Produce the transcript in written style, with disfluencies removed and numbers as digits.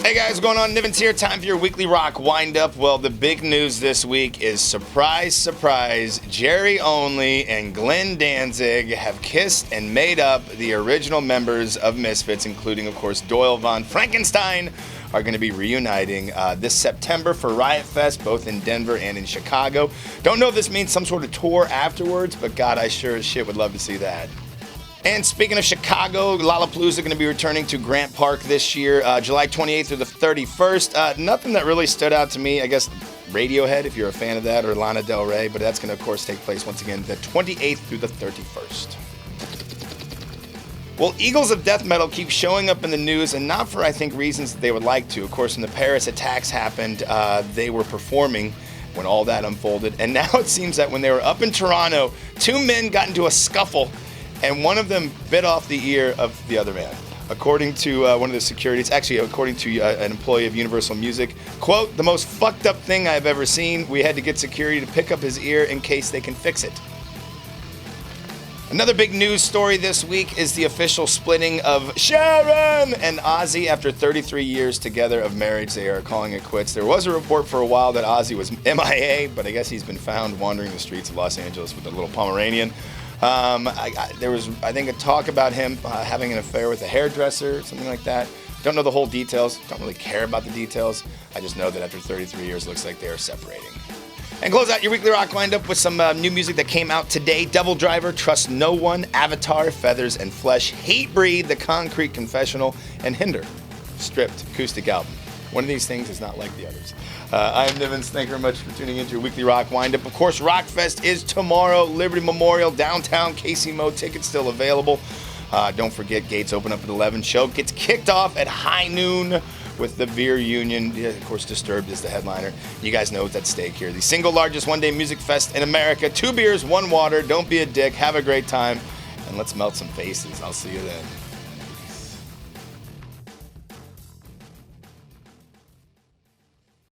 Hey guys, what's going on? Nivens here. Time for your weekly rock wind-up. Well, the big news this week is, surprise, surprise, Jerry Only and Glenn Danzig have kissed and made up. The original members of Misfits, including, of course, Doyle von Frankenstein, are going to be reuniting this September for Riot Fest, both in Denver and in Chicago. Don't know if this means some sort of tour afterwards, but God, I sure as shit would love to see that. And speaking of Chicago, Lollapalooza going to be returning to Grant Park this year, July 28th through the 31st. Nothing that really stood out to me. I guess Radiohead, if you're a fan of that, or Lana Del Rey, but that's going to, of course, take place once again the 28th through the 31st. Well, Eagles of Death Metal keep showing up in the news, and not for, I think, reasons that they would like to. Of course, when the Paris attacks happened, they were performing when all that unfolded. And now it seems that when they were up in Toronto, two men got into a scuffle, and one of them bit off the ear of the other man. According to one of the securities, actually according to an employee of Universal Music, quote, "The most fucked up thing I've ever seen. We had to get security to pick up his ear in case they can fix it." Another big news story this week is the official splitting of Sharon and Ozzy after 33 years together of marriage. They are calling it quits. There was a report for a while that Ozzy was MIA, but I guess he's been found wandering the streets of Los Angeles with a little Pomeranian. There was, I think, a talk about him having an affair with a hairdresser, something like that. Don't know the whole details. Don't really care about the details. I just know that after 33 years, it looks like they are separating. And close out your weekly rock wind-up with some new music that came out today. Devildriver, Trust No One, Avatar, Feathers and Flesh, Hatebreed, The Concrete Confessional, and Hinder, Stripped acoustic album. One of these things is not like the others. I'm Nivens. Thank you very much for tuning into your weekly rock wind-up. Of course, Rockfest is tomorrow, Liberty Memorial, downtown Casey Mo. Tickets still available. Don't forget, gates open up at 11. Show gets kicked off at high noon with the Beer Union. Yeah, of course, Disturbed is the headliner. You guys know what's at stake here. The single largest one-day music fest in America. 2 beers, 1 water. Don't be a dick. Have a great time. And let's melt some faces. I'll see you then.